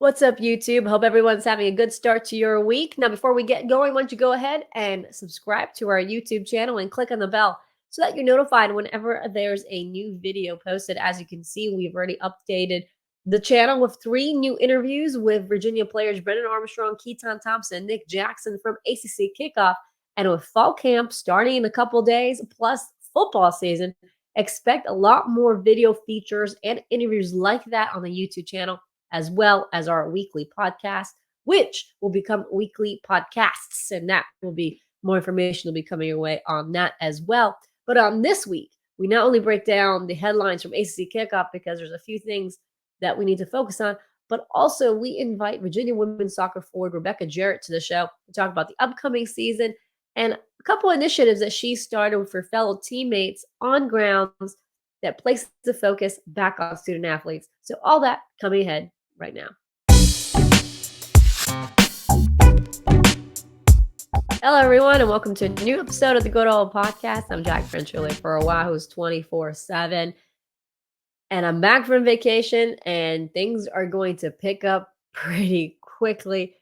What's up, YouTube? Hope everyone's having a good start to your week. Now, before we get going, why don't you go ahead and subscribe to our YouTube channel and click on the bell so that you're notified whenever there's a new video posted. As you can see, we've already updated the channel with 3 new interviews with Virginia players Brennan Armstrong, Keytaon Thompson, Nick Jackson from ACC Kickoff. And with fall camp starting in a couple days, plus football season, expect a lot more video features and interviews like that on the YouTube channel, as well as our weekly podcast, which will become weekly podcasts. And that will be more information will be coming your way on that as well. But on this week, we not only break down the headlines from ACC Kickoff because there's a few things that we need to focus on, but also we invite Virginia women's soccer forward Rebecca Jarrett to the show to talk about the upcoming season and a couple initiatives that she started for fellow teammates on grounds that place the focus back on student athletes. So all that coming ahead right now. Hello, everyone, and welcome to a new episode of the Good Old Podcast. I'm Jack Frenchurley for a while, who's 24/7, and I'm back from vacation, and things are going to pick up pretty quickly.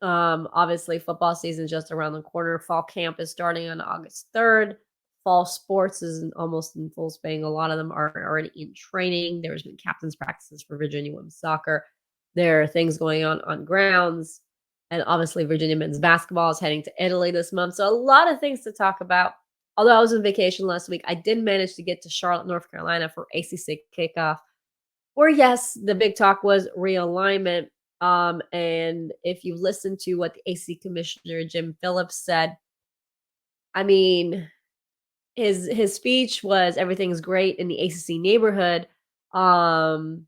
Obviously, football season is just around the corner. Fall camp is starting on August 3rd. Fall sports is almost in full swing. A lot of them are already in training. There's been captain's practices for Virginia women's soccer. There are things going on grounds. And obviously, Virginia men's basketball is heading to Italy this month. So a lot of things to talk about. Although I was on vacation last week, I did manage to get to Charlotte, North Carolina for ACC Kickoff, where, yes, the big talk was realignment. And if you listen to what the AC Commissioner Jim Phillips said, I mean, his speech was everything's great in the ACC neighborhood, and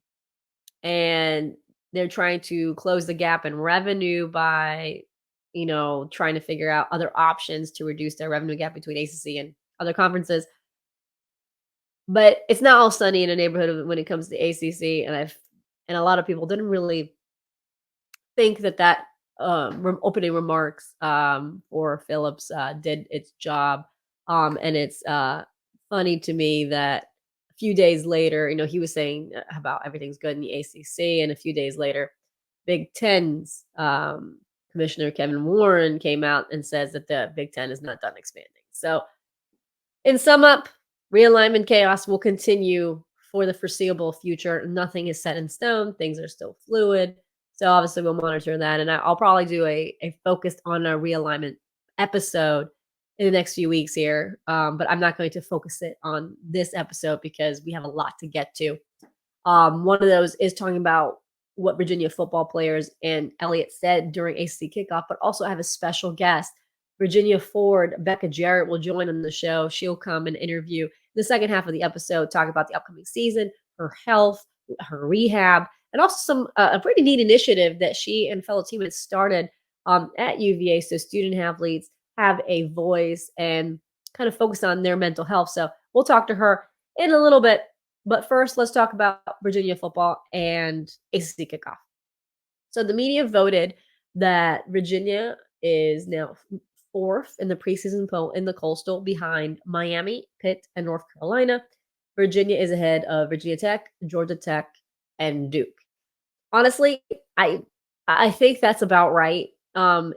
they're trying to close the gap in revenue by, trying to figure out other options to reduce their revenue gap between ACC and other conferences. But it's not all sunny in a neighborhood when it comes to ACC, and a lot of people didn't really think that opening remarks for Phillips did its job. And it's funny to me that a few days later, he was saying about everything's good in the ACC, and a few days later, Big Ten's Commissioner Kevin Warren came out and says that the Big Ten is not done expanding. So, in sum up, realignment chaos will continue for the foreseeable future. Nothing is set in stone. Things are still fluid. So obviously we'll monitor that, and I'll probably do a focused on a realignment episode in the next few weeks here. But I'm not going to focus it on this episode because we have a lot to get to. One of those is talking about what Virginia football players and Elliott said during ACC Kickoff, but also I have a special guest. Virginia forward Rebecca Jarrett will join on the show. She'll come and interview the second half of the episode, talk about the upcoming season, her health, her rehab, and also some a pretty neat initiative that she and fellow teammates started at UVA, so student athletes have a voice and kind of focus on their mental health. So we'll talk to her in a little bit. But first, let's talk about Virginia football and ACC Kickoff. So the media voted that Virginia is now fourth in the preseason poll in the Coastal, behind Miami, Pitt, and North Carolina. Virginia is ahead of Virginia Tech, Georgia Tech, and Duke. Honestly, I think that's about right.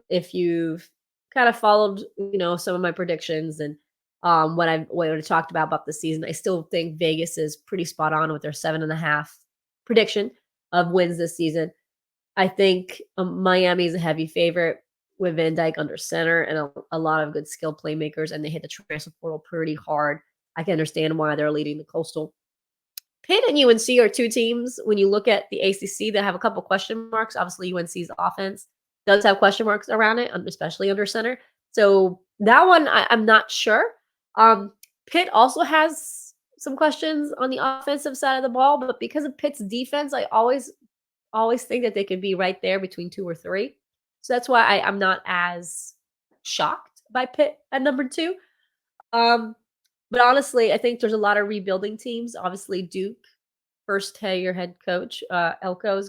If you've kind of followed, some of my predictions and what I talked about the season, I still think Vegas is pretty spot on with their 7.5 prediction of wins this season. I think Miami is a heavy favorite with Van Dyke under center and a lot of good skill playmakers, and they hit the transfer portal pretty hard. I can understand why they're leading the Coastal. Pitt and UNC are two teams, when you look at the ACC, that have a couple question marks. Obviously, UNC's offense does have question marks around it, especially under center. So that one, I'm not sure. Pitt also has some questions on the offensive side of the ball, but because of Pitt's defense, I always think that they could be right there between 2 or 3. So that's why I'm not as shocked by Pitt at number 2. But honestly, I think there's a lot of rebuilding teams. Obviously, Duke, first-year head coach, Elko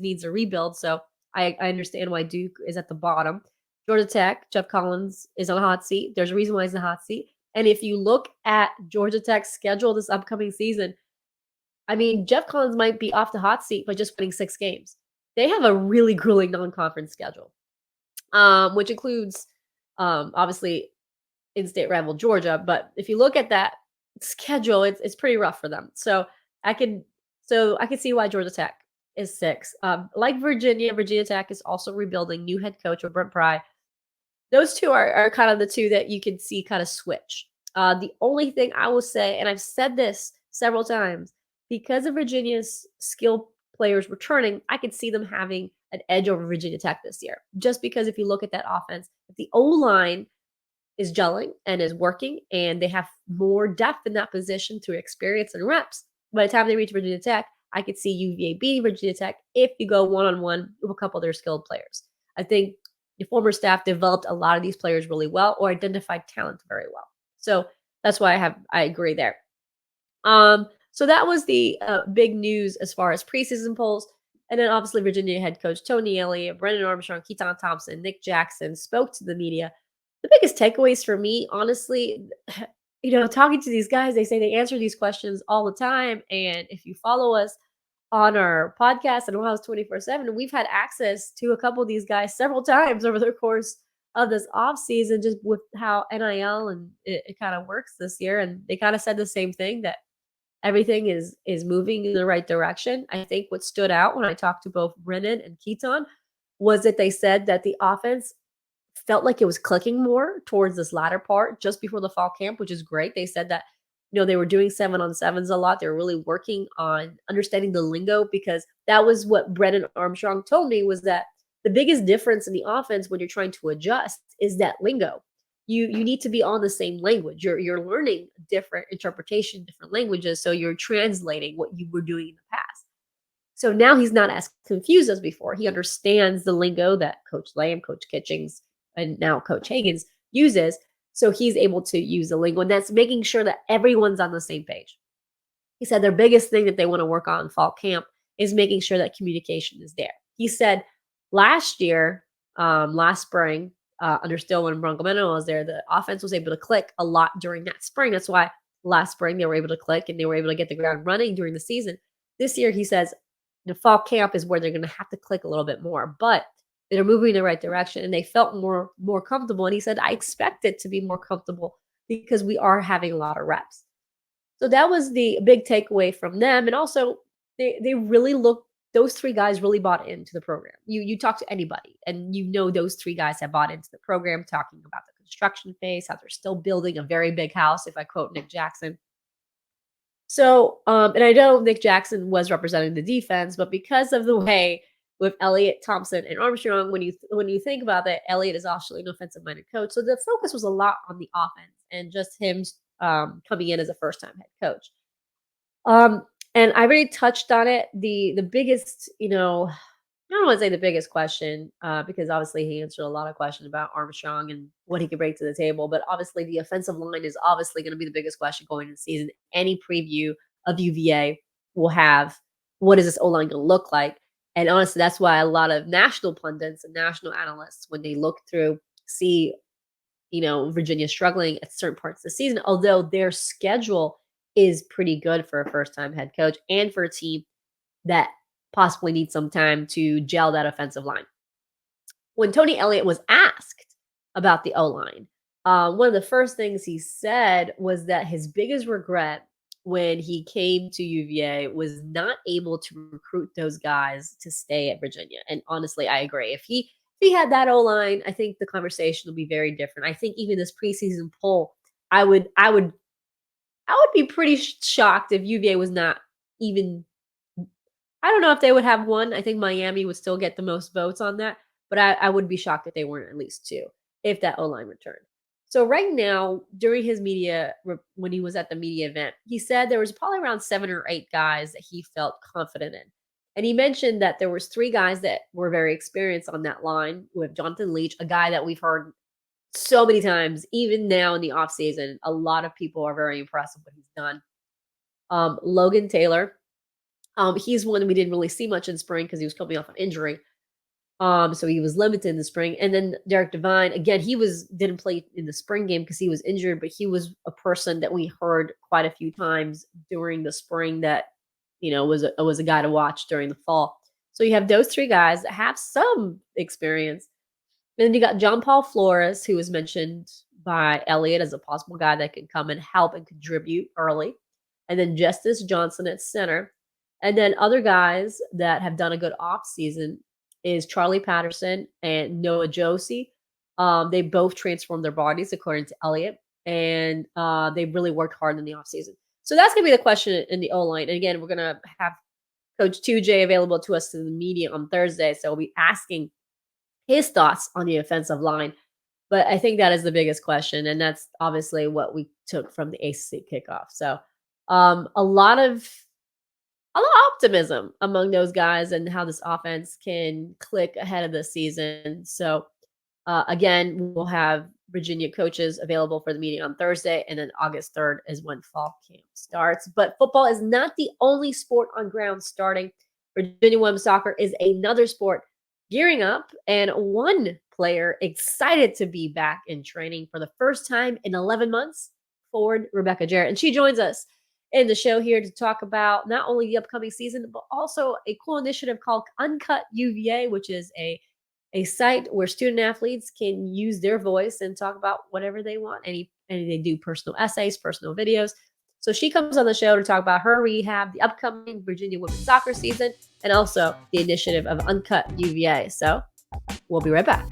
needs a rebuild. So I understand why Duke is at the bottom. Georgia Tech, Jeff Collins is on a hot seat. There's a reason why he's in the hot seat. And if you look at Georgia Tech's schedule this upcoming season, I mean, Jeff Collins might be off the hot seat by just winning 6 games. they have a really grueling non-conference schedule, which includes, obviously in-state rival Georgia. But if you look at that schedule, it's pretty rough for them. I can I can see why Georgia Tech is 6. Like Virginia, Virginia Tech is also rebuilding, new head coach with Brent Pry. Those 2 are kind of the 2 that you can see kind of switch. The only thing I will say, and I've said this several times, because of Virginia's skill players returning, I could see them having an edge over Virginia Tech this year. Just because if you look at that offense, if the O-line is gelling and is working, and they have more depth in that position through experience and reps, by the time they reach Virginia Tech, I could see UVA beating Virginia Tech if you go one-on-one with a couple of their skilled players. I think the former staff developed a lot of these players really well, or identified talent very well. So that's why I agree there. So that was the big news as far as preseason polls. And then obviously Virginia head coach Tony Elliott, Brennan Armstrong, Keytaon Thompson, Nick Jackson spoke to the media. The biggest takeaways for me, honestly, talking to these guys, they say they answer these questions all the time. And if you follow us on our podcast and House 24/7, we've had access to a couple of these guys several times over the course of this off season, just with how NIL and it kind of works this year. And they kind of said the same thing, that everything is moving in the right direction. I think what stood out when I talked to both Brennan and Keytaon was that they said that the offense felt like it was clicking more towards this latter part just before the fall camp, which is great. They said that, they were doing 7-on-7s a lot. They were really working on understanding the lingo, because that was what Brennan Armstrong told me, was that the biggest difference in the offense when you're trying to adjust is that lingo. You need to be on the same language. You're learning different interpretation, different languages, so you're translating what you were doing in the past. So now he's not as confused as before. He understands the lingo that Coach Lamb, Coach Kitchings, and now Coach Hagan's uses. So he's able to use the lingo, and that's making sure that everyone's on the same page. He said their biggest thing that they want to work on in fall camp is making sure that communication is there. He said last year, last spring, under Stillman and Bronco Mendenhall was there, the offense was able to click a lot during that spring. That's why last spring they were able to click and they were able to get the ground running during the season. This year, he says, the fall camp is where they're going to have to click a little bit more, but they're moving in the right direction, and they felt more comfortable. And he said, I expect it to be more comfortable because we are having a lot of reps. So that was the big takeaway from them. And also, they really those 3 guys really bought into the program. You talk to anybody, and those 3 guys have bought into the program, talking about the construction phase, how they're still building a very big house, if I quote Nick Jackson. So, and I know Nick Jackson was representing the defense, but because of the way with Elliott, Thompson, and Armstrong, when you think about that, Elliott is actually an offensive-minded coach. So the focus was a lot on the offense and just him coming in as a first-time head coach. And I already touched on it. The biggest, I don't want to say the biggest question, because obviously he answered a lot of questions about Armstrong and what he could bring to the table. But obviously the offensive line is obviously going to be the biggest question going into the season. Any preview of UVA will have, what is this O-line going to look like? And honestly, that's why a lot of national pundits and national analysts, when they look through, see, Virginia struggling at certain parts of the season, although their schedule is pretty good for a first-time head coach and for a team that possibly needs some time to gel that offensive line. When Tony Elliott was asked about the O-line, one of the first things he said was that his biggest regret when he came to UVA was not able to recruit those guys to stay at Virginia. And honestly, I agree. If he had that O-line, I think the conversation would be very different. I think even this preseason poll, I would be pretty shocked if UVA was not even, I don't know if they would have one. I think Miami would still get the most votes on that, but I would be shocked if they weren't at least 2 if that O-line returned. So right now, during his when he was at the media event, he said there was probably around 7 or 8 guys that he felt confident in. And he mentioned that there was 3 guys that were very experienced on that line, with Jonathan Leach, a guy that we've heard so many times, even now in the offseason. A lot of people are very impressed with what he's done. Logan Taylor, he's one we didn't really see much in spring because he was coming off an injury. So he was limited in the spring. And then Derek Devine, again, didn't play in the spring game because he was injured, but he was a person that we heard quite a few times during the spring that, was a guy to watch during the fall. So you have those 3 guys that have some experience. Then you got John Paul Flores, who was mentioned by Elliott as a possible guy that could come and help and contribute early. And then Justice Johnson at center. And then other guys that have done a good off season is Charlie Patterson and Noah Josie. They both transformed their bodies according to Elliott, and they really worked hard in the off season. So that's gonna be the question in the O line. And again, we're gonna have Coach 2J available to us to the media on Thursday, so we'll be asking his thoughts on the offensive line. But I think that is the biggest question, and that's obviously what we took from the ACC kickoff. So a lot of optimism among those guys and how this offense can click ahead of the season. So again, we'll have Virginia coaches available for the meeting on Thursday, and then August 3rd is when fall camp starts. But football is not the only sport on ground starting. Virginia women's soccer is another sport gearing up, and one player excited to be back in training for the first time in 11 months, forward Rebecca Jarrett. And she joins us in the show here to talk about not only the upcoming season, but also a cool initiative called Uncut UVA, which is a site where student athletes can use their voice and talk about whatever they want. And they do personal essays, personal videos. So she comes on the show to talk about her rehab, the upcoming Virginia women's soccer season, and also the initiative of Uncut UVA. So we'll be right back.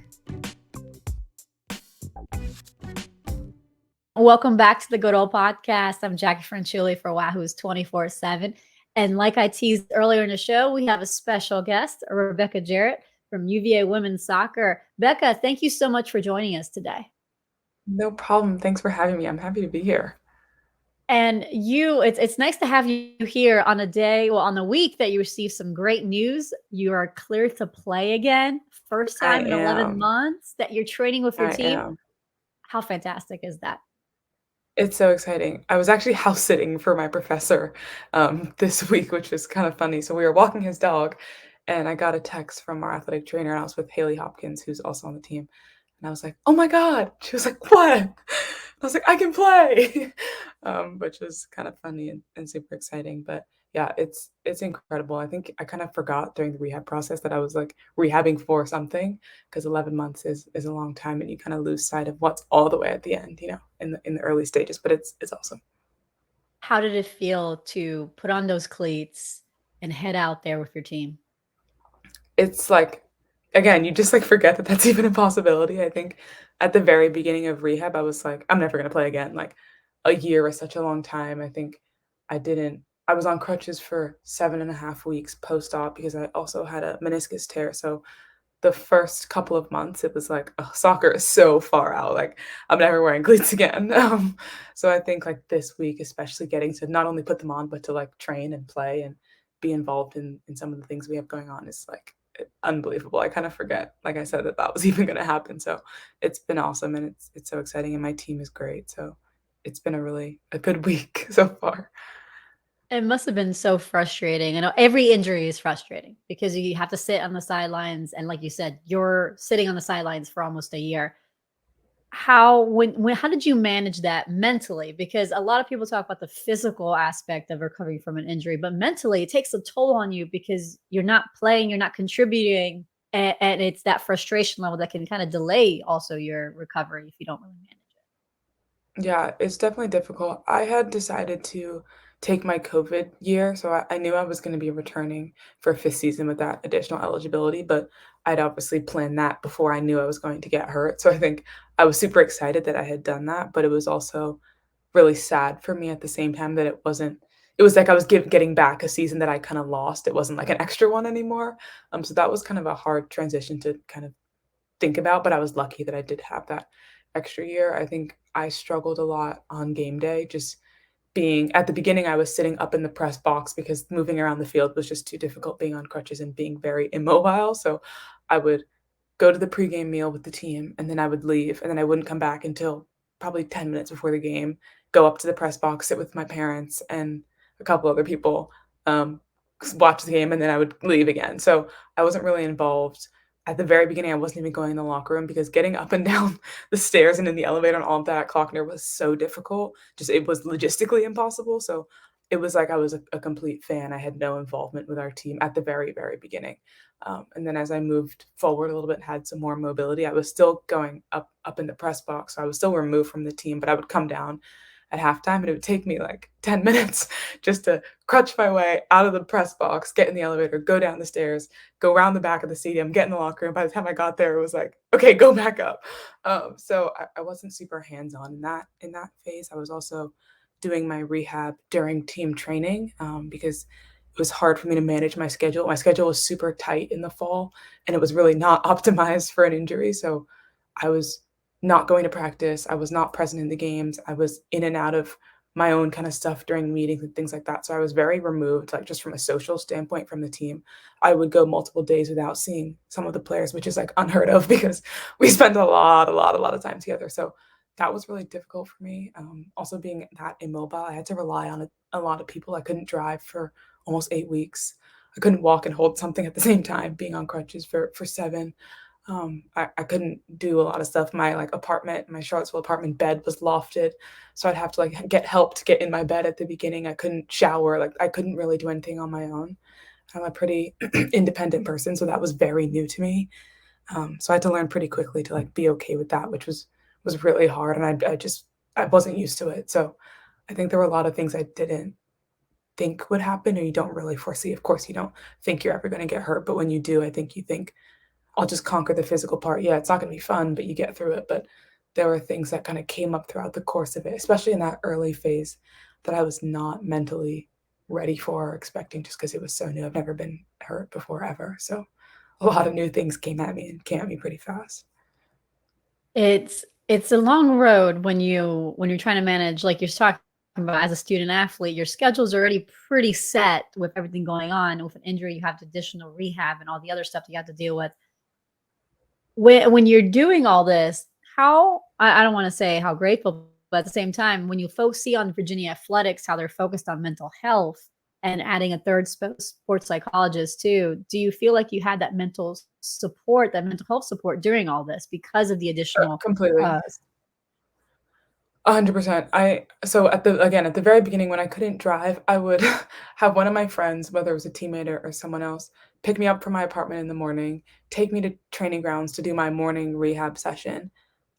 Welcome back to the Good Old Podcast. I'm Jackie Franciulli for Wahoo's 24/7. And like I teased earlier in the show, we have a special guest, Rebecca Jarrett from UVA Women's Soccer. Becca, thank you so much for joining us today. No problem. Thanks for having me. I'm happy to be here. And it's nice to have you here on on the week that you received some great news. You are clear to play again. First I time in 11 am. months that you're training with your I team. am. How fantastic is that? It's so exciting. I was actually house sitting for my professor this week, which was kind of funny. So we were walking his dog, and I got a text from our athletic trainer, and I was with Haley Hopkins, who's also on the team. And I was like, "Oh my God." She was like, "What?" I was like, "I can play," which was kind of funny and super exciting. But yeah, it's incredible. I think I kind of forgot during the rehab process that I was like rehabbing for something because 11 months is a long time, and you kind of lose sight of what's all the way at the end, in the early stages. But it's awesome. How did it feel to put on those cleats and head out there with your team? It's like, again, you just like forget that that's even a possibility. I think at the very beginning of rehab, I was like, I'm never gonna play again. Like a year was such a long time. I think I was on crutches for 7.5 weeks post-op because I also had a meniscus tear. So the first couple of months, it was like, oh, soccer is so far out. Like I'm never wearing cleats again. So I think like this week, especially getting to not only put them on, but to like train and play and be involved in some of the things we have going on is like unbelievable. I kind of forget, like I said, that that was even going to happen. So it's been awesome, and it's so exciting, and my team is great. So it's been a good week so far. It must have been so frustrating. I know every injury is frustrating because you have to sit on the sidelines, and like you said, you're sitting on the sidelines for almost a year. How did you manage that mentally? Because a lot of people talk about the physical aspect of recovering from an injury, but mentally it takes a toll on you because you're not playing, you're not contributing, and it's that frustration level that can kind of delay also your recovery if you don't really manage Yeah, it's definitely difficult. I had decided to take my COVID year, so I knew I was going to be returning for a fifth season with that additional eligibility, but I'd obviously planned that before I knew I was going to get hurt. So I think I was super excited that I had done that, but it was also really sad for me at the same time that it was like I was getting back a season that I kind of lost. It wasn't like an extra one anymore. So that was kind of a hard transition to kind of think about, but I was lucky that I did have that extra year. I think I struggled a lot on game day, just being at the beginning, I was sitting up in the press box because moving around the field was just too difficult being on crutches and being very immobile. So I would go to the pregame meal with the team, and then I would leave, and then I wouldn't come back until probably 10 minutes before the game, go up to the press box, sit with my parents and a couple other people, watch the game, and then I would leave again. So I wasn't really involved. At the very beginning, I wasn't even going in the locker room because getting up and down the stairs and in the elevator and all of that at Klockner was so difficult. Just it was logistically impossible. So it was like I was a complete fan. I had no involvement with our team at the very, very beginning. And then as I moved forward a little bit and had some more mobility, I was still going up in the press box. So I was still removed from the team, but I would come down at halftime and it would take me like 10 minutes just to crutch my way out of the press box, get in the elevator, go down the stairs, go around the back of the stadium, get in the locker room. By the time I got there, it was like, okay, go back up. So I wasn't super hands-on in that phase. I was also doing my rehab during team training because it was hard for me to manage my schedule. My schedule was super tight in the fall, and it was really not optimized for an injury. So I was not going to practice. I was not present in the games. I was in and out of my own kind of stuff during meetings and things like that. So I was very removed, like just from a social standpoint from the team. I would go multiple days without seeing some of the players, which is like unheard of because we spent a lot of time together. So that was really difficult for me. Also being that immobile, I had to rely on a lot of people. I couldn't drive for almost 8 weeks. I couldn't walk and hold something at the same time, being on crutches for 7. I couldn't do a lot of stuff. My like apartment, my Charlottesville apartment bed was lofted, so I'd have to like get help to get in my bed at the beginning. I couldn't shower, like I couldn't really do anything on my own. I'm a pretty independent person, so that was very new to me. So I had to learn pretty quickly to like be okay with that, which was really hard, and I wasn't used to it. So I think there were a lot of things I didn't think would happen, or you don't really foresee. Of course, you don't think you're ever going to get hurt, but when you do, I think you think I'll just conquer the physical part. Yeah, it's not gonna be fun, but you get through it. But there were things that kinda came up throughout the course of it, especially in that early phase that I was not mentally ready for or expecting just because it was so new. I've never been hurt before ever. So a lot of new things came at me pretty fast. It's a long road when you're trying to manage, like you're talking about as a student athlete, your schedule's already pretty set with everything going on. With an injury, you have additional rehab and all the other stuff you have to deal with. When you're doing all this, how I don't wanna say how grateful, but at the same time, when you folks see on Virginia Athletics how they're focused on mental health and adding a 3rd sports psychologist too, do you feel like you had that support, that mental health support during all this because of the additional, Completely. uh 100%. At the very beginning when I couldn't drive, I would have one of my friends, whether it was a teammate or someone else, pick me up from my apartment in the morning, take me to training grounds to do my morning rehab session.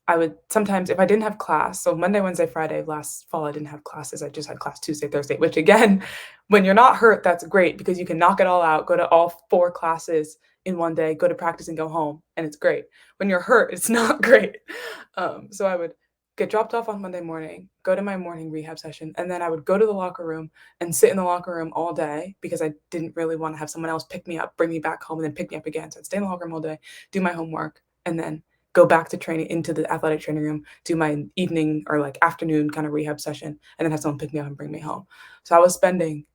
I would sometimes, if I didn't have class, so Monday, Wednesday, Friday last fall, I didn't have classes. I just had class Tuesday, Thursday, which again, when you're not hurt, that's great because you can knock it all out, go to all 4 classes in one day, go to practice and go home, and it's great. When you're hurt, it's not great. So I would get dropped off on Monday morning, go to my morning rehab session, and then I would go to the locker room and sit in the locker room all day because I didn't really want to have someone else pick me up, bring me back home, and then pick me up again. So I'd stay in the locker room all day, do my homework, and then go back to training into the athletic training room, do my evening or like afternoon kind of rehab session, and then have someone pick me up and bring me home. So I was spending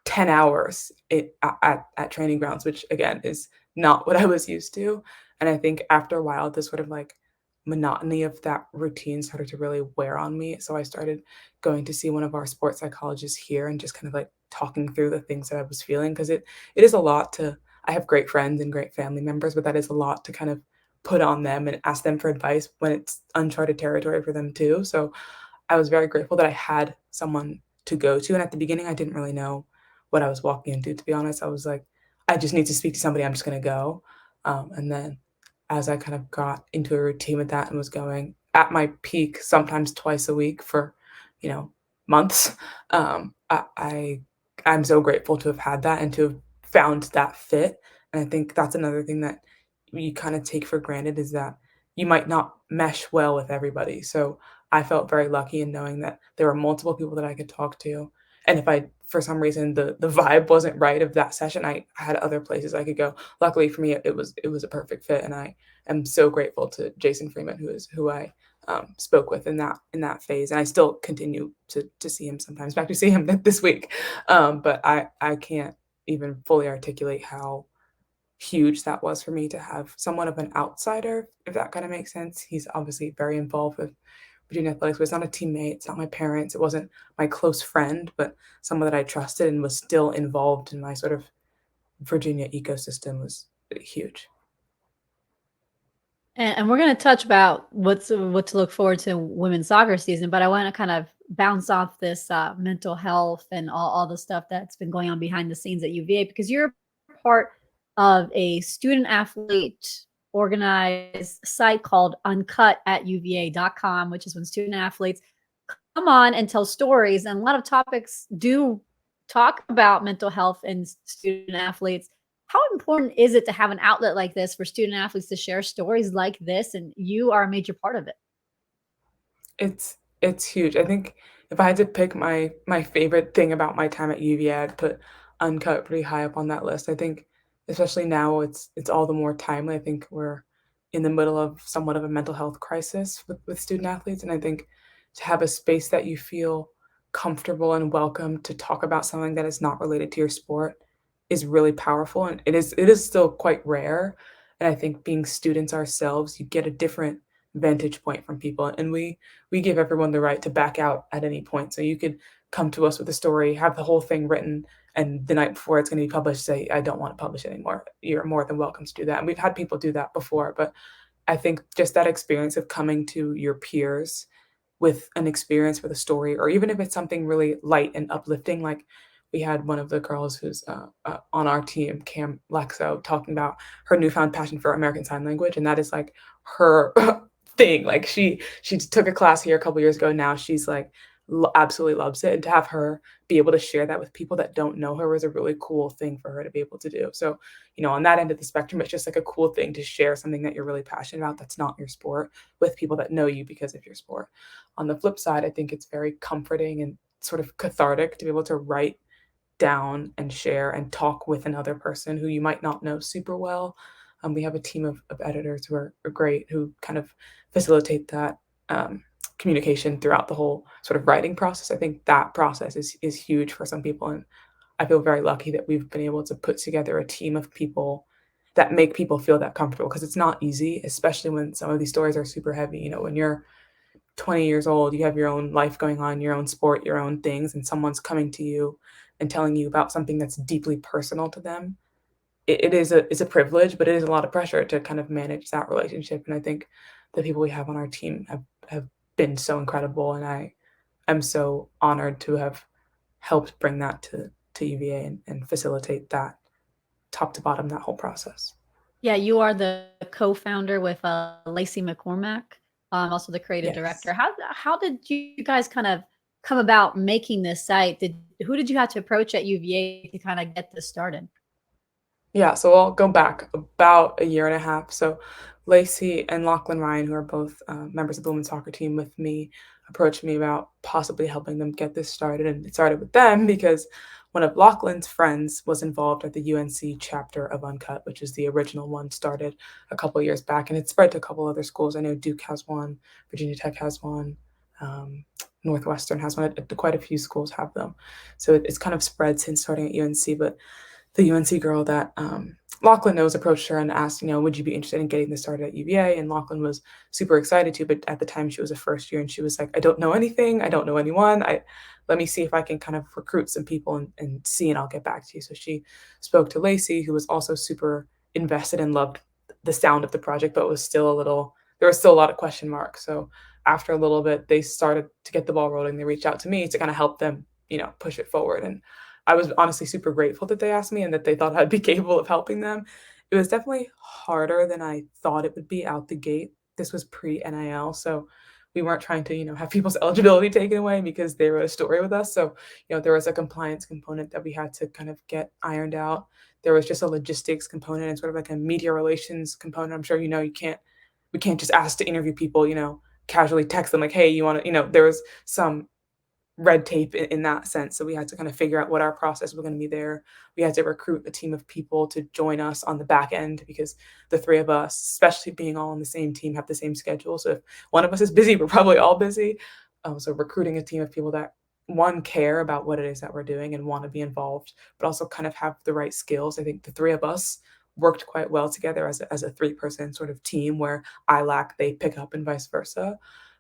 10 hours at training grounds, which again is not what I was used to. And I think after a while, this sort of like monotony of that routine started to really wear on me. So I started going to see one of our sports psychologists here and just kind of like talking through the things that I was feeling because it is a lot to I have great friends and great family members, but that is a lot to kind of put on them and ask them for advice when it's uncharted territory for them too. So I was very grateful that I had someone to go to. And at the beginning, I didn't really know what I was walking into, to be honest. I was like, I just need to speak to somebody. I'm just going to go. And then as I kind of got into a routine with that and was going at my peak, sometimes twice a week for, months, I'm so grateful to have had that and to have found that fit. And I think that's another thing that you kind of take for granted is that you might not mesh well with everybody. So I felt very lucky in knowing that there were multiple people that I could talk to. And if I, for some reason, the vibe wasn't right of that session, I had other places I could go. Luckily for me, it was a perfect fit, and I am so grateful to Jason Freeman, who I spoke with in that phase, and I still continue to see him sometimes. Back to see him this week, but I can't even fully articulate how huge that was for me to have somewhat of an outsider, if that kind of makes sense. He's obviously very involved with Virginia Athletics, but it's not a teammate, it's not my parents, it wasn't my close friend, but someone that I trusted and was still involved in my sort of Virginia ecosystem was huge. And we're going to touch about what to look forward to in women's soccer season, but I want to kind of bounce off this mental health and all the stuff that's been going on behind the scenes at UVA, because you're part of a student athlete organized site called uncut at uva.com, which is when student athletes come on and tell stories. And a lot of topics do talk about mental health in student athletes. How important is it to have an outlet like this for student athletes to share stories like this? And you are a major part of it. It's huge. I think if I had to pick my favorite thing about my time at UVA, I'd put Uncut pretty high up on that list. I think especially now it's all the more timely. I think we're in the middle of somewhat of a mental health crisis with student athletes. And I think to have a space that you feel comfortable and welcome to talk about something that is not related to your sport is really powerful. And it is still quite rare. And I think being students ourselves, you get a different vantage point from people. And we give everyone the right to back out at any point. So you could come to us with a story, have the whole thing written, and the night before it's going to be published, say, I don't want to publish anymore. You're more than welcome to do that. And we've had people do that before. But I think just that experience of coming to your peers with an experience, with a story, or even if it's something really light and uplifting, like we had one of the girls who's on our team, Cam Lexo, talking about her newfound passion for American Sign Language, and that is like her thing. Like she took a class here a couple years ago. Now she's like absolutely loves it, and to have her be able to share that with people that don't know her is a really cool thing for her to be able to do. So, on that end of the spectrum, it's just like a cool thing to share something that you're really passionate about that's not your sport with people that know you because of your sport. On the flip side, I think it's very comforting and sort of cathartic to be able to write down and share and talk with another person who you might not know super well. We have a team of editors who are great, who kind of facilitate that communication throughout the whole sort of writing process. I think that process is huge for some people, and I feel very lucky that we've been able to put together a team of people that make people feel that comfortable, because it's not easy, especially when some of these stories are super heavy. When you're 20 years old, you have your own life going on, your own sport, your own things, and someone's coming to you and telling you about something that's deeply personal to them. It's a privilege, but it is a lot of pressure to kind of manage that relationship. And I think the people we have on our team have been so incredible, and I am so honored to have helped bring that to UVA and facilitate that top to bottom, that whole process. Yeah, you are the co-founder with Lacey McCormack, also the creative director. Yes. How did you guys kind of come about making this site? Who did you have to approach at UVA to kind of get this started? Yeah, so I'll go back about a year and a half. So Lacey and Lachlan Ryan, who are both members of the women's soccer team with me, approached me about possibly helping them get this started. And it started with them because one of Lachlan's friends was involved at the UNC chapter of Uncut, which is the original one, started a couple years back. And it spread to a couple other schools. I know Duke has one, Virginia Tech has one, Northwestern has one. Quite a few schools have them. So it's kind of spread since starting at UNC. But the UNC girl that Lachlan knows approached her and asked, would you be interested in getting this started at UVA? And Lachlan was super excited to, but at the time she was a first year and she was like, I don't know anything. I don't know anyone. Let me see if I can kind of recruit some people and see, and I'll get back to you. So she spoke to Lacey, who was also super invested and loved the sound of the project, but there was still a lot of question marks. So after a little bit, they started to get the ball rolling. They reached out to me to kind of help them, push it forward. And I was honestly super grateful that they asked me and that they thought I'd be capable of helping them. It was definitely harder than I thought it would be out the gate. This was pre-NIL, so we weren't trying to, have people's eligibility taken away because they wrote a story with us. So, there was a compliance component that we had to kind of get ironed out. There was just a logistics component and sort of like a media relations component. I'm sure we can't just ask to interview people, casually text them like, hey, you want to, there was some red tape in that sense. So we had to kind of figure out what our process was going to be there. We had to recruit a team of people to join us on the back end because the three of us, especially being all on the same team, have the same schedule. So if one of us is busy, we're probably all busy. So recruiting a team of people that, one, care about what it is that we're doing and want to be involved, but also kind of have the right skills. I think the three of us worked quite well together as a three-person sort of team where I lack, they pick up, and vice versa.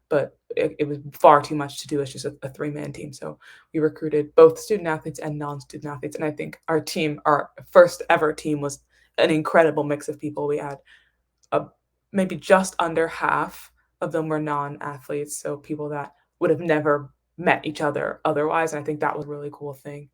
But it was far too much to do as just a three-man team. So we recruited both student athletes and non-student athletes. And I think our first ever team, was an incredible mix of people. We had a maybe just under half of them were non-athletes, so people that would have never met each other otherwise, and I think that was a really cool thing,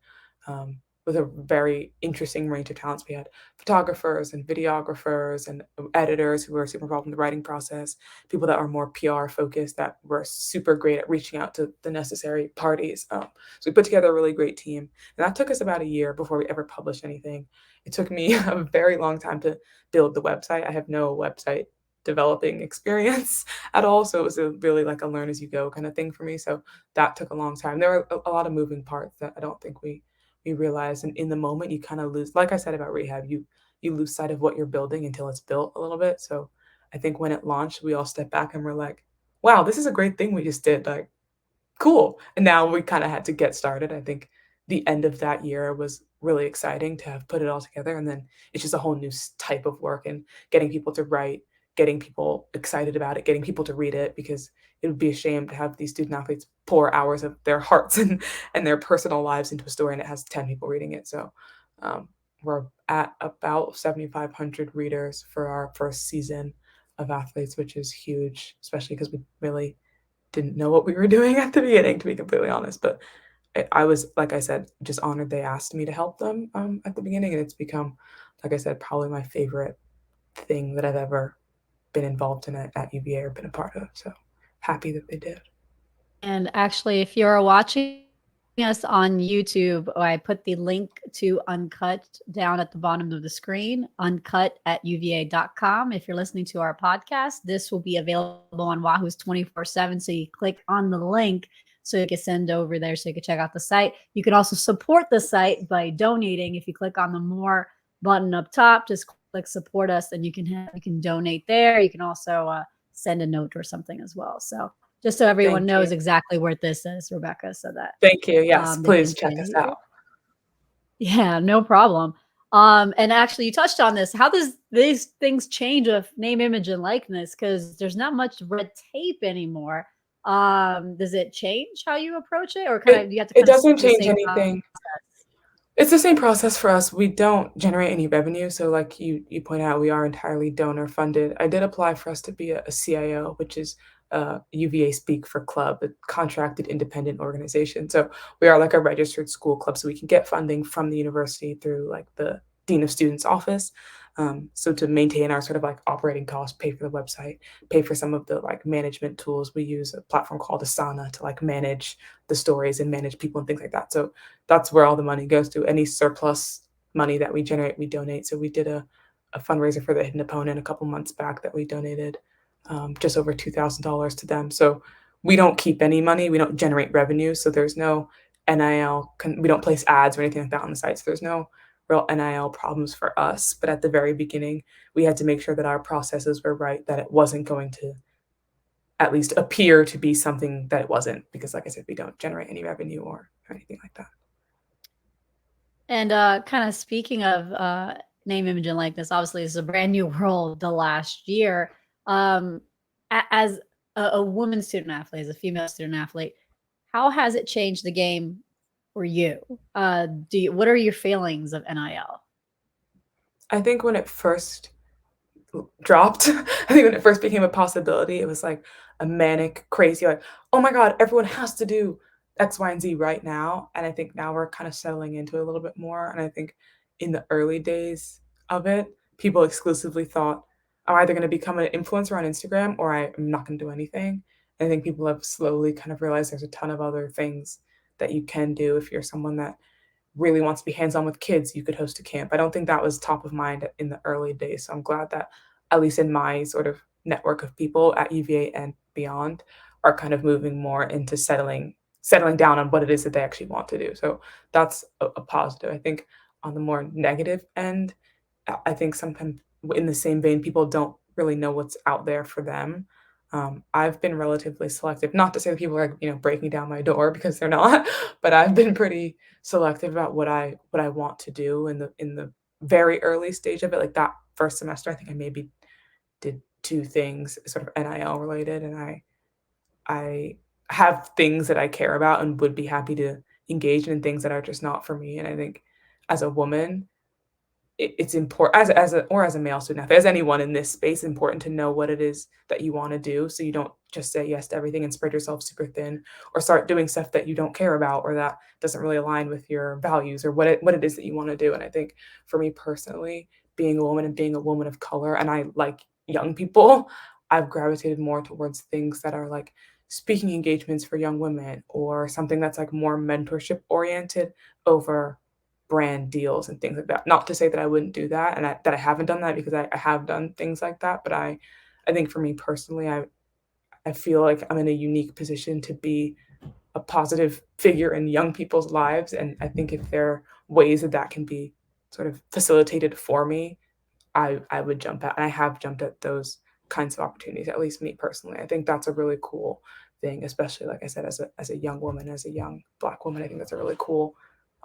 with a very interesting range of talents. We had photographers and videographers and editors who were super involved in the writing process, people that are more PR focused that were super great at reaching out to the necessary parties. So we put together a really great team, and that took us about a year before we ever published anything. It took me a very long time to build the website. I have no website developing experience at all, so it was a really like a learn as you go kind of thing for me. So that took a long time. There were a lot of moving parts that I don't think we realize, and in the moment you kind of lose, like I said about rehab, you lose sight of what you're building until it's built a little bit. So I think when it launched, we all stepped back and we're like, wow, this is a great thing we just did. Like, cool. And now we kind of had to get started. I think the end of that year was really exciting to have put it all together. And then it's just a whole new type of work and getting people to write, getting people excited about it, getting people to read it, because it would be a shame to have these student athletes pour hours of their hearts and their personal lives into a story and it has 10 people reading it. So we're at about 7,500 readers for our first season of athletes, which is huge, especially because we really didn't know what we were doing at the beginning, to be completely honest. But I was, like I said, just honored they asked me to help them at the beginning, and it's become, like I said, probably my favorite thing that I've ever been involved in at UVA or been a part of. So happy that they did. And actually, if you're watching us on YouTube, I put the link to Uncut down at the bottom of the screen, uncut at uva.com. If you're listening to our podcast, this will be available on Wahoo's 24/7. So you click on the link so you can send over there so you can check out the site. You can also support the site by donating. If you click on the More button up top, just click support us and you can donate there. You can also send a note or something as well. So just so everyone Thank knows you. exactly where this is, Rebecca, so that Thank you. Yes, they please can check us see. out. Yeah, no problem. And actually, you touched on this. How does these things change with name, image, and likeness? Because there's not much red tape anymore. Does it change how you approach it, or kind of you have to It kind of stick doesn't to the change same anything. process? It's the same process for us. We don't generate any revenue. So like you point out, we are entirely donor funded. I did apply for us to be a CIO, which is UVA speak for club, a contracted independent organization. So we are like a registered school club. So we can get funding from the university through like the Dean of Students office. So to maintain our sort of like operating costs, pay for the website, pay for some of the like management tools. We use a platform called Asana to like manage the stories and manage people and things like that. So that's where all the money goes to. Any surplus money that we generate, we donate. So we did a fundraiser for the Hidden Opponent a couple months back that we donated just over $2,000 to them. So we don't keep any money. We don't generate revenue. So there's no NIL. We don't place ads or anything like that on the site. So there's no real NIL problems for us. But at the very beginning, we had to make sure that our processes were right, that it wasn't going to at least appear to be something that it wasn't. Because like I said, we don't generate any revenue or anything like that. And kind of speaking of name, image, and likeness, obviously it's a brand new role the last year. As a woman student athlete, as a female student athlete, how has it changed the game for you? What are your feelings of NIL? I think when it first dropped, I think when it first became a possibility, it was like a manic, crazy, like, oh my God, everyone has to do X, Y, and Z right now. And I think now we're kind of settling into it a little bit more. And I think in the early days of it, people exclusively thought, I'm either going to become an influencer on Instagram or I'm not going to do anything. And I think people have slowly kind of realized there's a ton of other things that you can do if you're someone that really wants to be hands-on with kids. You could host a camp. I don't think that was top of mind in the early days. So I'm glad that at least in my sort of network of people at UVA and beyond are kind of moving more into settling down on what it is that they actually want to do. So that's a positive. I think on the more negative end, I think sometimes in the same vein, people don't really know what's out there for them. I've been relatively selective, not to say that people are, breaking down my door because they're not, but I've been pretty selective about what I want to do in the very early stage of it. Like that first semester, I think I maybe did two things sort of NIL related, and I have things that I care about and would be happy to engage in things that are just not for me. And I think as a woman, it's important as a male student athlete, as anyone in this space, important to know what it is that you want to do, so you don't just say yes to everything and spread yourself super thin, or start doing stuff that you don't care about or that doesn't really align with your values or what it is that you want to do. And I think for me personally, being a woman and being a woman of color, and I like young people, I've gravitated more towards things that are like speaking engagements for young women or something that's like more mentorship oriented over brand deals and things like that. Not to say that I wouldn't do that and that I haven't done that, because I have done things like that. But I think for me personally, I feel like I'm in a unique position to be a positive figure in young people's lives. And I think if there are ways that that can be sort of facilitated for me, I would jump at, and I have jumped at those kinds of opportunities, at least me personally. I think that's a really cool thing, especially like I said, as a young woman, as a young Black woman. I think that's a really cool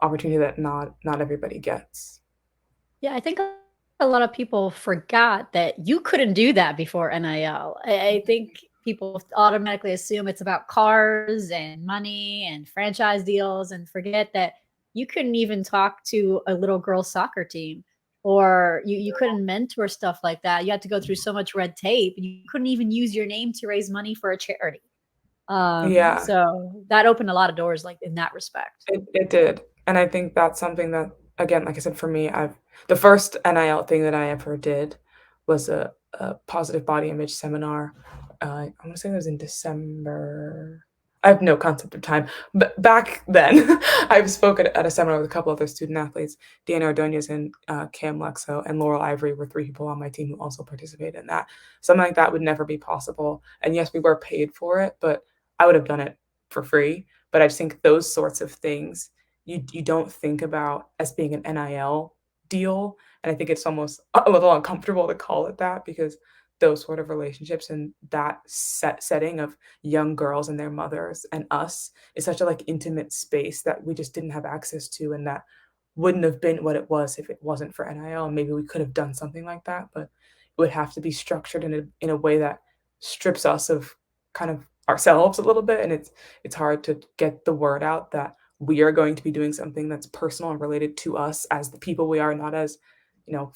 opportunity that not everybody gets. Yeah, I think a lot of people forgot that you couldn't do that before NIL. I think people automatically assume it's about cars and money and franchise deals and forget that you couldn't even talk to a little girl's soccer team, or you couldn't mentor stuff like that. You had to go through so much red tape. You couldn't even use your name to raise money for a charity. Yeah, So that opened a lot of doors, like in that respect. it did. And I think that's something that, again, like I said, for me, the first NIL thing that I ever did was a positive body image seminar. I want to say that was in December. I have no concept of time. But back then, I've spoken at a seminar with a couple other student athletes. Deanna Ordonez and Cam Lexo and Laurel Ivory were three people on my team who also participated in that. Something like that would never be possible. And yes, we were paid for it, but I would have done it for free. But I just think those sorts of things you don't think about as being an NIL deal. And I think it's almost a little uncomfortable to call it that, because those sort of relationships and that setting of young girls and their mothers and us is such a like intimate space that we just didn't have access to, and that wouldn't have been what it was if it wasn't for NIL. And maybe we could have done something like that, but it would have to be structured in a way that strips us of kind of ourselves a little bit. And it's hard to get the word out that we are going to be doing something that's personal and related to us as the people we are, not as,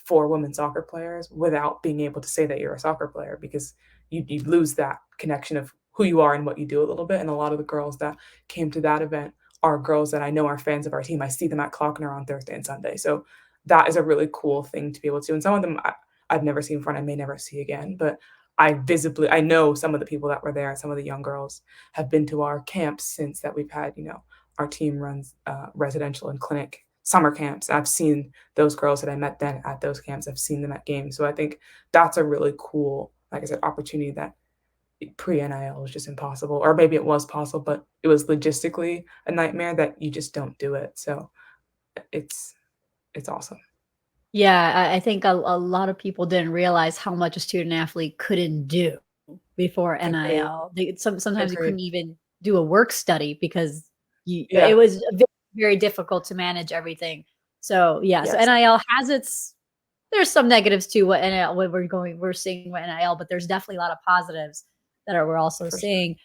four women soccer players, without being able to say that you're a soccer player, because you lose that connection of who you are and what you do a little bit. And a lot of the girls that came to that event are girls that I know are fans of our team. I see them at Klockner on Thursday and Sunday. So that is a really cool thing to be able to do. And some of them I've never seen before and I may never see again, but I know some of the people that were there, some of the young girls have been to our camps since that we've had, our team runs residential and clinic summer camps. I've seen those girls that I met then at those camps. I've seen them at games. So I think that's a really cool, like I said, opportunity that pre-NIL was just impossible. Or maybe it was possible, but it was logistically a nightmare that you just don't do it. So it's awesome. Yeah, I think a lot of people didn't realize how much a student athlete couldn't do before Agreed. NIL. Sometimes you Agreed. couldn't even do a work study because it Yeah. was very, very difficult to manage everything. So yeah, so Yes. NIL has there's some negatives to what NIL what we're seeing with NIL, but there's definitely a lot of positives that we're also For sure. seeing.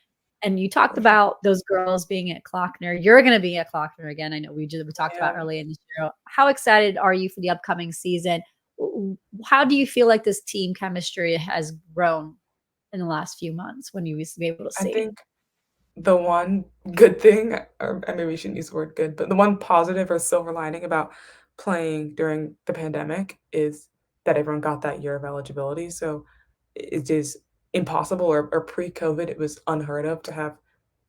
And you talked For sure. about those girls being at Klockner. You're going to be at Klockner again. I know we talked about Yeah. early in the show. How excited are you for the upcoming season? How do you feel like this team chemistry has grown in the last few months when you used to be able to I see? think the one good thing, or maybe we shouldn't use the word good, but the one positive or silver lining about playing during the pandemic is that everyone got that year of eligibility. So it is impossible, or pre-COVID, it was unheard of to have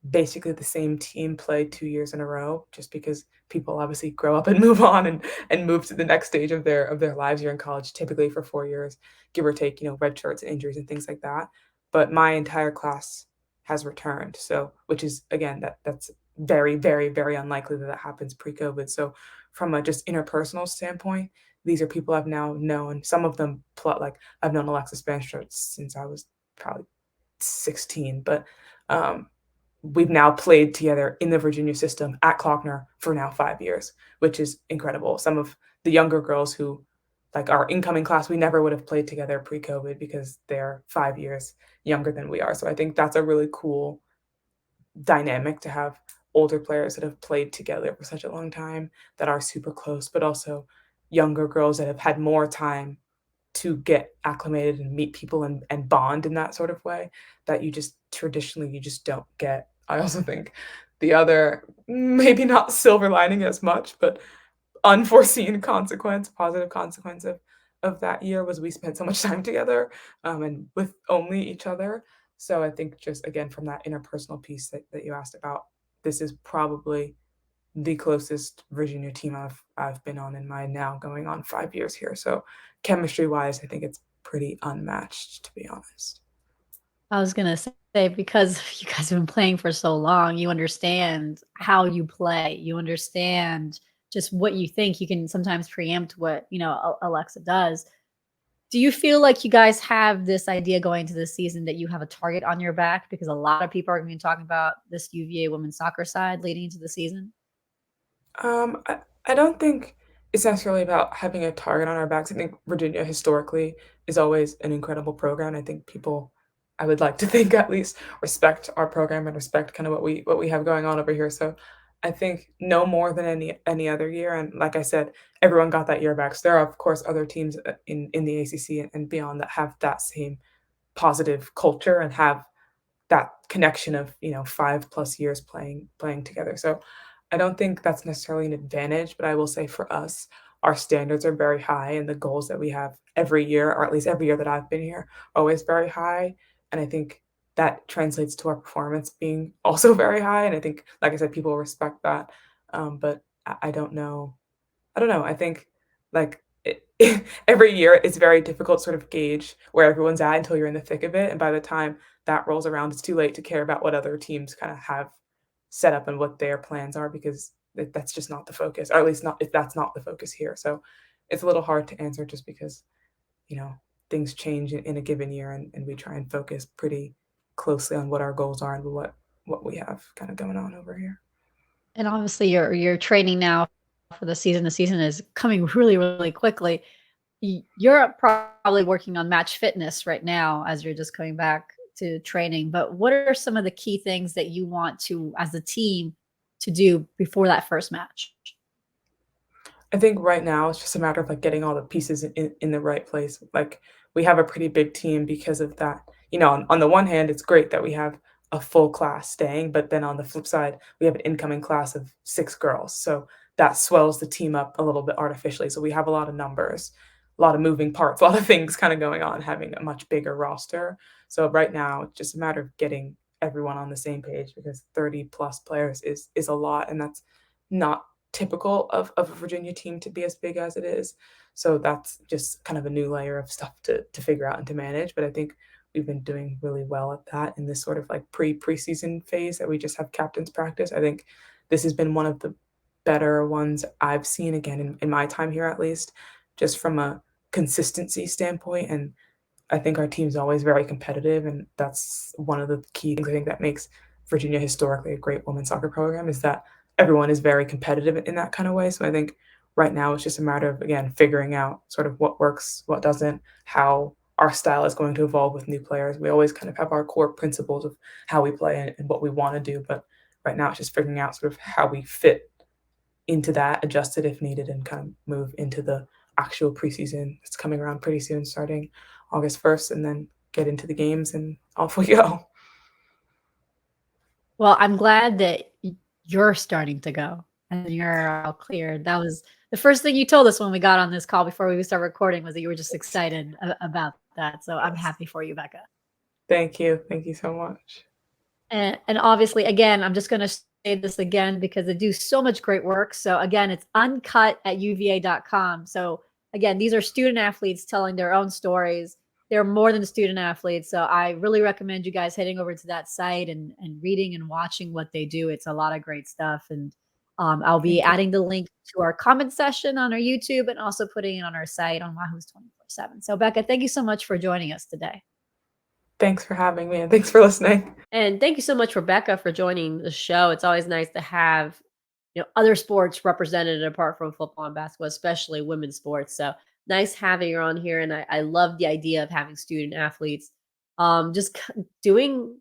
basically the same team play 2 years in a row, just because people obviously grow up and move on and move to the next stage of their lives. You're in college typically for 4 years, give or take, red shirts and injuries and things like that. But my entire class has returned. So, which is again, that's very, very, very unlikely that that happens pre-COVID. So from a just interpersonal standpoint, these are people I've now known. Some of them like I've known Alexis Spanish since I was probably 16, but we've now played together in the Virginia system at Klockner for now 5 years, which is incredible. Some of the younger girls who, like our incoming class, we never would have played together pre-COVID because they're 5 years younger than we are. So I think that's a really cool dynamic to have older players that have played together for such a long time that are super close, but also younger girls that have had more time to get acclimated and meet people and bond in that sort of way that you just traditionally you just don't get. I also think the other, maybe not silver lining as much, but unforeseen consequence, positive consequence of that year was we spent so much time together, and with only each other. So I think just again from that interpersonal piece that you asked about, this is probably the closest Virginia team I've been on in my now going on 5 years here. So chemistry wise, I think it's pretty unmatched, to be honest. I was gonna say, because you guys have been playing for so long, you understand how you play. You understand just what you think. You can sometimes preempt what, Alexa does. Do you feel like you guys have this idea going into the season that you have a target on your back? Because a lot of people are going to be talking about this UVA women's soccer side leading into the season. I don't think it's necessarily about having a target on our backs. I think Virginia historically is always an incredible program. I think people, I would like to think at least, respect our program and respect kind of what we have going on over here. So I think no more than any other year. And like I said, everyone got that year back. So there are of course other teams in the ACC and beyond that have that same positive culture and have that connection of 5+ years playing together. So I don't think that's necessarily an advantage, but I will say for us, our standards are very high, and the goals that we have every year, or at least every year that I've been here, are always very high. And I think that translates to our performance being also very high. And I think, like I said, people respect that. But I don't know. I don't know. I think like every year it's very difficult to sort of gauge where everyone's at until you're in the thick of it. And by the time that rolls around, it's too late to care about what other teams kind of have set up and what their plans are because that's just not the focus, or at least not if that's not the focus here. So it's a little hard to answer just because, you know, things change in a given year and we try and focus pretty closely on what our goals are and what we have kind of going on over here. And obviously you're training now for the season. The season is coming really, really quickly. You're probably working on match fitness right now as you're just coming back to training. But what are some of the key things that you want to, as a team, to do before that first match? I think right now it's just a matter of like getting all the pieces in the right place. Like we have a pretty big team because of that. On the one hand, it's great that we have a full class staying, but then on the flip side, we have an incoming class of 6 girls. So that swells the team up a little bit artificially. So we have a lot of numbers, a lot of moving parts, a lot of things kind of going on, having a much bigger roster. So right now, it's just a matter of getting everyone on the same page because 30 plus players is a lot, and that's not typical of a Virginia team to be as big as it is. So that's just kind of a new layer of stuff to figure out and to manage. But I think we've been doing really well at that in this sort of like preseason phase that we just have captains practice. I think this has been one of the better ones I've seen again in my time here, at least, just from a consistency standpoint. And I think our team's always very competitive, and that's one of the key things I think that makes Virginia historically a great women's soccer program is that everyone is very competitive in that kind of way. So I think right now it's just a matter of again figuring out sort of what works, what doesn't, how our style is going to evolve with new players. We always kind of have our core principles of how we play and what we want to do, but right now it's just figuring out sort of how we fit into that, adjust it if needed, and kind of move into the actual preseason. It's coming around pretty soon, starting August 1st, and then get into the games and off we go. Well, I'm glad that you're starting to go and you're all cleared. That was the first thing you told us when we got on this call before we start recording was that you were just excited about that. So I'm Yes. happy for you, Becca. Thank you. Thank you so much. And obviously, again, I'm just going to say this again because they do so much great work. So again, it's uncut at uva.com. So again, these are student athletes telling their own stories. They're more than student athletes. So I really recommend you guys heading over to that site and reading and watching what they do. It's a lot of great stuff. And I'll be Thank you. adding the link to our comment session on our YouTube and also putting it on our site on Wahoo's 24/7. So Becca, thank you so much for joining us today. Thanks for having me, and thanks for listening. And thank you so much, Rebecca, for joining the show. It's always nice to have other sports represented apart from football and basketball, especially women's sports. So nice having her on here, and I love the idea of having student athletes, just doing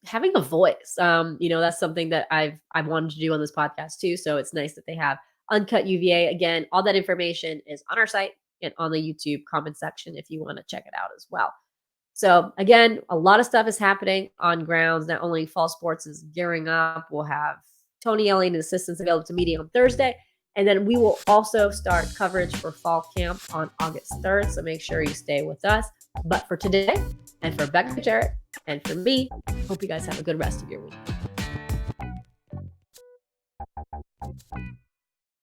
having a voice. That's something that I've wanted to do on this podcast too. So it's nice that they have Uncut UVA. Again, all that information is on our site and on the YouTube comment section if you want to check it out as well. So again, a lot of stuff is happening on grounds. Not only fall sports is gearing up, we'll have Tony Elliott and assistants available to media on Thursday. And then we will also start coverage for fall camp on August 3rd. So make sure you stay with us. But for today, and for Rebecca Jarrett, and for me, hope you guys have a good rest of your week.